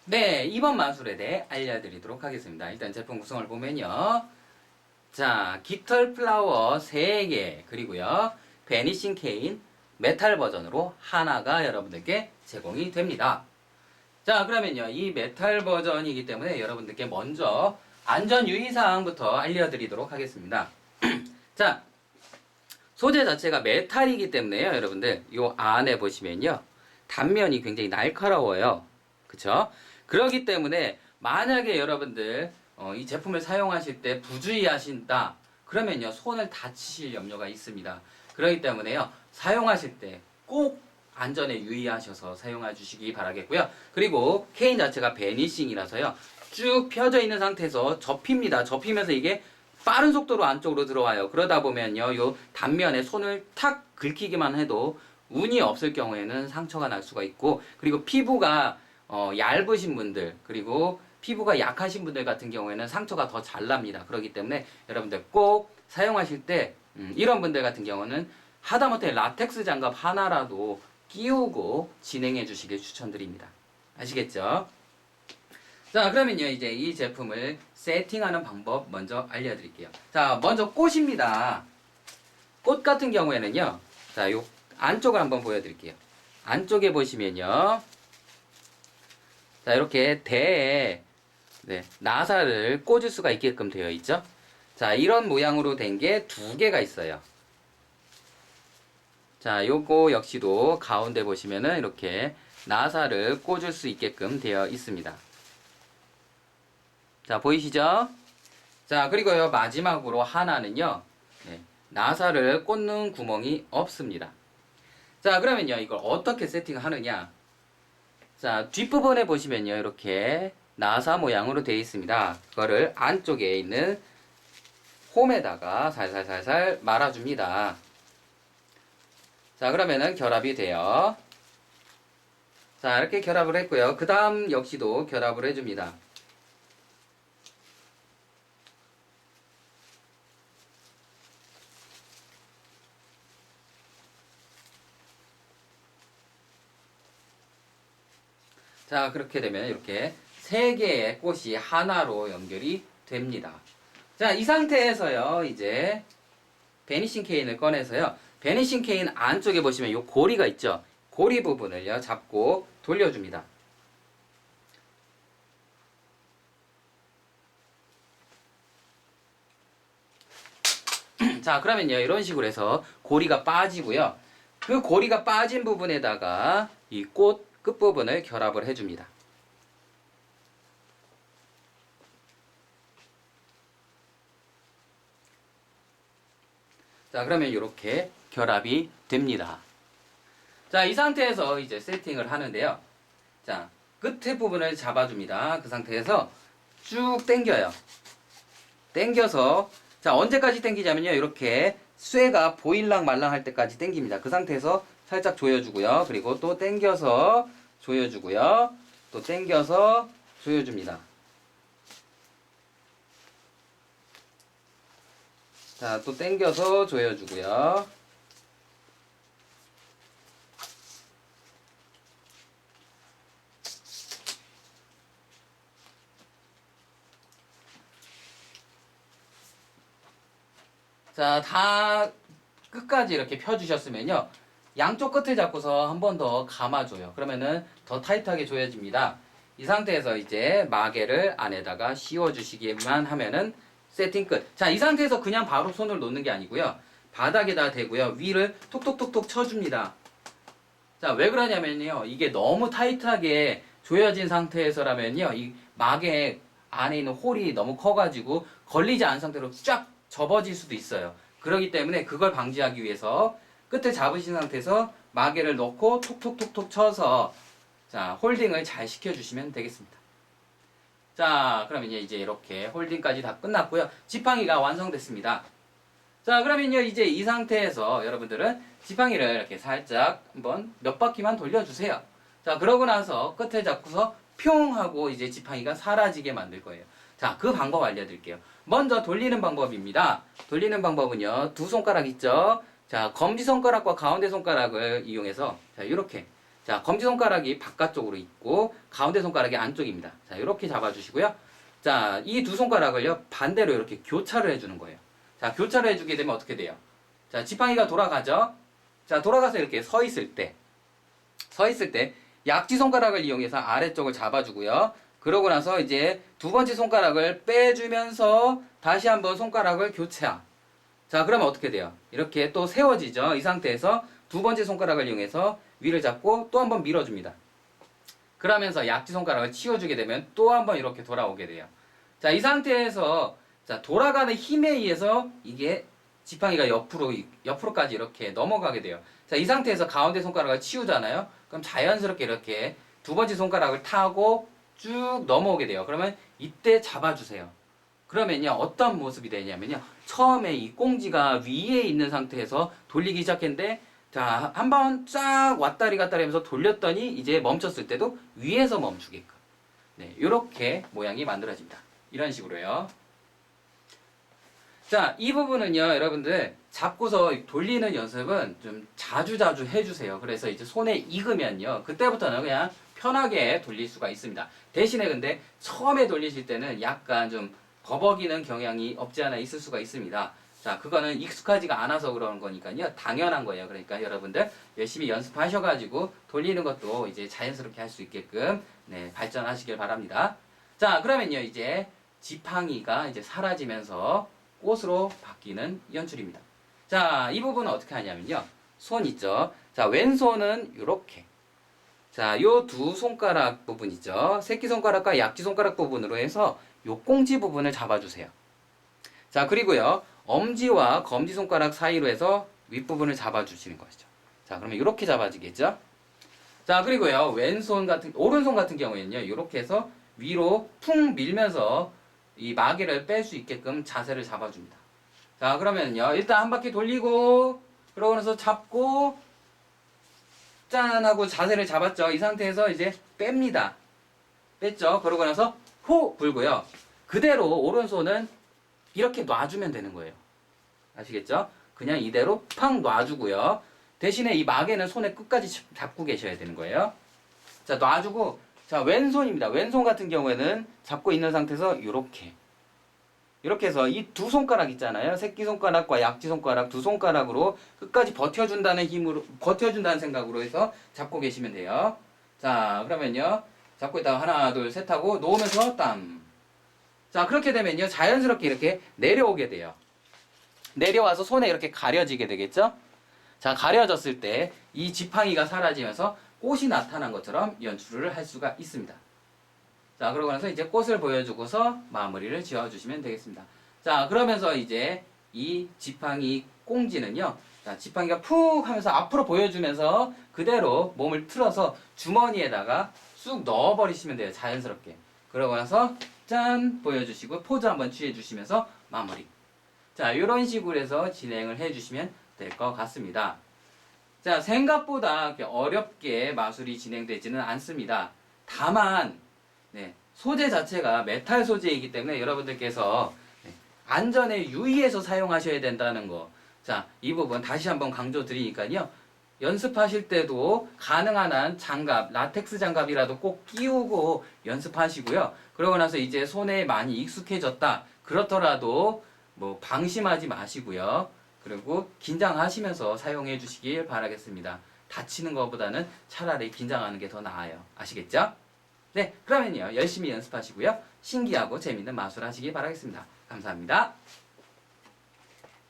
네, 이번 마술에 대해 알려드리도록 하겠습니다. 일단 제품 구성을 보면요. 자, 깃털 플라워 3개, 그리고요. 베니싱 케인 메탈 버전으로 하나가 여러분들께 제공이 됩니다. 자, 그러면요. 이 메탈 버전이기 때문에 여러분들께 먼저 안전 유의사항부터 알려드리도록 하겠습니다. 자, 소재 자체가 메탈이기 때문에요. 여러분들, 요 안에 보시면요. 단면이 굉장히 날카로워요. 그쵸? 그렇기 때문에 만약에 여러분들 이 제품을 사용하실 때 부주의하신다 그러면요 손을 다치실 염려가 있습니다. 그렇기 때문에요 사용하실 때 꼭 안전에 유의하셔서 사용해 주시기 바라겠고요. 그리고 케인 자체가 베니싱이라서요 쭉 펴져 있는 상태에서 접힙니다. 접히면서 이게 빠른 속도로 안쪽으로 들어와요. 그러다 보면요 요 단면에 손을 탁 긁히기만 해도 운이 없을 경우에는 상처가 날 수가 있고, 그리고 피부가 얇으신 분들, 그리고 피부가 약하신 분들 같은 경우에는 상처가 더 잘 납니다. 그렇기 때문에 여러분들 꼭 사용하실 때 이런 분들 같은 경우는 하다못해 라텍스 장갑 하나라도 끼우고 진행해 주시길 추천드립니다. 아시겠죠? 자, 그러면요 이제 이 제품을 세팅하는 방법 먼저 알려드릴게요. 자, 먼저 꽃입니다. 꽃 같은 경우에는요, 자, 요 안쪽을 한번 보여드릴게요. 안쪽에 보시면요, 자, 이렇게 대에 나사를 꽂을 수가 있게끔 되어 있죠. 자, 이런 모양으로 된 게 2개가 있어요. 자, 요거 역시도 가운데 보시면은 이렇게 나사를 꽂을 수 있게끔 되어 있습니다. 자, 보이시죠? 자, 그리고요 마지막으로 하나는요, 나사를 꽂는 구멍이 없습니다. 자, 그러면요 이걸 어떻게 세팅하느냐. 자, 뒷부분에 보시면요 이렇게 나사 모양으로 되어 있습니다. 그거를 안쪽에 있는 홈에다가 살살살살 말아줍니다. 자, 그러면은 결합이 돼요. 자, 이렇게 결합을 했고요. 그 다음 역시도 결합을 해줍니다. 자, 그렇게 되면 이렇게 3개의 꽃이 하나로 연결이 됩니다. 자, 이 상태에서요 이제 베니싱 케인을 꺼내서요, 베니싱 케인 안쪽에 보시면 요 고리가 있죠. 고리 부분을요 잡고 돌려줍니다. 자, 그러면요 이런 식으로 해서 고리가 빠지고요, 그 고리가 빠진 부분에다가 이 꽃 끝부분을 결합을 해줍니다. 자, 그러면 이렇게 결합이 됩니다. 자, 이 상태에서 이제 세팅을 하는데요. 자, 끝에 부분을 잡아줍니다. 그 상태에서 쭉 당겨요. 당겨서, 자, 언제까지 당기자면요. 이렇게 쇠가 보일랑 말랑 할 때까지 당깁니다. 그 상태에서 살짝 조여주고요. 그리고 또 당겨서 조여주고요. 또 당겨서 조여줍니다. 자, 또 당겨서 조여주고요. 자, 다 끝까지 이렇게 펴주셨으면요. 양쪽 끝을 잡고서 한 번 더 감아줘요. 그러면은 더 타이트하게 조여집니다. 이 상태에서 이제 마개를 안에다가 씌워주시기만 하면은 세팅 끝. 자, 이 상태에서 그냥 바로 손을 놓는 게 아니고요. 바닥에다 대고요. 위를 톡톡톡톡 쳐줍니다. 자, 왜 그러냐면요. 이게 너무 타이트하게 조여진 상태에서라면요. 이 마개 안에 있는 홀이 너무 커가지고 걸리지 않은 상태로 쫙 접어질 수도 있어요. 그렇기 때문에 그걸 방지하기 위해서 끝을 잡으신 상태에서 마개를 넣고 톡톡톡톡 쳐서 자, 홀딩을 잘 시켜주시면 되겠습니다. 자, 그러면 이제 이렇게 홀딩까지 다 끝났고요. 지팡이가 완성됐습니다. 자, 그러면요 이제 이 상태에서 여러분들은 지팡이를 이렇게 살짝 한번 몇 바퀴만 돌려주세요. 자, 그러고 나서 끝을 잡고서 평 하고 이제 지팡이가 사라지게 만들 거예요. 자, 그 방법 알려드릴게요. 먼저 돌리는 방법입니다. 돌리는 방법은요, 2손가락 있죠? 자, 검지손가락과 가운데 손가락을 이용해서 자, 이렇게 자, 검지손가락이 바깥쪽으로 있고 가운데 손가락이 안쪽입니다. 자, 이렇게 잡아주시고요. 자, 이 두 손가락을요 반대로 이렇게 교차를 해주는 거예요. 자, 교차를 해주게 되면 어떻게 돼요? 자, 지팡이가 돌아가죠. 자, 돌아가서 이렇게 서 있을 때 약지 손가락을 이용해서 아래쪽을 잡아주고요. 그러고 나서 이제 두 번째 손가락을 빼주면서 다시 한번 손가락을 교차. 자, 그러면 어떻게 돼요? 이렇게 또 세워지죠. 이 상태에서 두 번째 손가락을 이용해서 위를 잡고 또 한번 밀어줍니다. 그러면서 약지 손가락을 치워주게 되면 또 한번 이렇게 돌아오게 돼요. 자, 이 상태에서 자, 돌아가는 힘에 의해서 이게 지팡이가 옆으로까지 이렇게 넘어가게 돼요. 자, 이 상태에서 가운데 손가락을 치우잖아요. 그럼 자연스럽게 이렇게 두 번째 손가락을 타고 쭉 넘어오게 돼요. 그러면 이때 잡아주세요. 그러면요, 어떤 모습이 되냐면요, 처음에 이 꽁지가 위에 있는 상태에서 돌리기 시작했는데, 자, 한번 쫙 왔다리 갔다리 하면서 돌렸더니 이제 멈췄을 때도 위에서 멈추게끔. 네, 요렇게 모양이 만들어집니다. 이런 식으로요. 자, 이 부분은요, 여러분들 잡고서 돌리는 연습은 좀 자주자주 해주세요. 그래서 이제 손에 익으면요, 그때부터는 그냥 편하게 돌릴 수가 있습니다. 대신에 근데 처음에 돌리실 때는 약간 좀 버벅이는 경향이 없지 않아 있을 수가 있습니다. 자, 그거는 익숙하지가 않아서 그러는 거니까요. 당연한 거예요. 그러니까 여러분들 열심히 연습하셔가지고 돌리는 것도 이제 자연스럽게 할 수 있게끔 네, 발전하시길 바랍니다. 자, 그러면요, 이제 지팡이가 이제 사라지면서 꽃으로 바뀌는 연출입니다. 자, 이 부분은 어떻게 하냐면요. 손 있죠? 자, 왼손은 이렇게. 자, 요 두 손가락 부분 있죠? 새끼손가락과 약지손가락 부분으로 해서 요 꽁지 부분을 잡아주세요. 자, 그리고요, 엄지와 검지손가락 사이로 해서 윗부분을 잡아주시는 것이죠. 자, 그러면 이렇게 잡아지겠죠? 자, 그리고요, 오른손 같은 경우에는요, 이렇게 해서 위로 풍 밀면서 이 마개를 뺄 수 있게끔 자세를 잡아줍니다. 자, 그러면요, 일단 한 바퀴 돌리고, 그러고 나서 잡고, 짠! 하고 자세를 잡았죠. 이 상태에서 이제 뺍니다. 뺐죠? 그러고 나서 호! 불고요. 그대로 오른손은 이렇게 놔주면 되는 거예요. 아시겠죠? 그냥 이대로 팡 놔주고요. 대신에 이 마개는 손에 끝까지 잡고 계셔야 되는 거예요. 자, 놔주고, 자, 왼손입니다. 왼손 같은 경우에는 잡고 있는 상태에서 이렇게 해서 이 두 손가락 있잖아요. 새끼손가락과 약지손가락 두 손가락으로 끝까지 버텨준다는 생각으로 해서 잡고 계시면 돼요. 자, 그러면요. 잡고 있다가 하나, 둘, 셋 하고 놓으면서 땀. 자, 그렇게 되면요. 자연스럽게 이렇게 내려오게 돼요. 내려와서 손에 이렇게 가려지게 되겠죠? 자, 가려졌을 때 이 지팡이가 사라지면서 꽃이 나타난 것처럼 연출을 할 수가 있습니다. 자, 그러고 나서 이제 꽃을 보여주고서 마무리를 지어주시면 되겠습니다. 자, 그러면서 이제 이 지팡이 꽁지는요, 자, 지팡이가 푹 하면서 앞으로 보여주면서 그대로 몸을 틀어서 주머니에다가 쑥 넣어버리시면 돼요. 자연스럽게. 그러고 나서 짠! 보여주시고 포즈 한번 취해주시면서 마무리. 자, 이런 식으로 해서 진행을 해주시면 될 것 같습니다. 자, 생각보다 어렵게 마술이 진행되지는 않습니다. 다만 네, 소재 자체가 메탈 소재이기 때문에 여러분들께서 네, 안전에 유의해서 사용하셔야 된다는 거. 자, 이 부분 다시 한번 강조 드리니까요. 연습하실 때도 가능한 한 장갑, 라텍스 장갑이라도 꼭 끼우고 연습하시고요. 그러고 나서 이제 손에 많이 익숙해졌다. 그렇더라도 뭐 방심하지 마시고요. 그리고 긴장하시면서 사용해 주시길 바라겠습니다. 다치는 것보다는 차라리 긴장하는 게 더 나아요. 아시겠죠? 네, 그러면요. 열심히 연습하시고요. 신기하고 재밌는 마술 하시길 바라겠습니다. 감사합니다.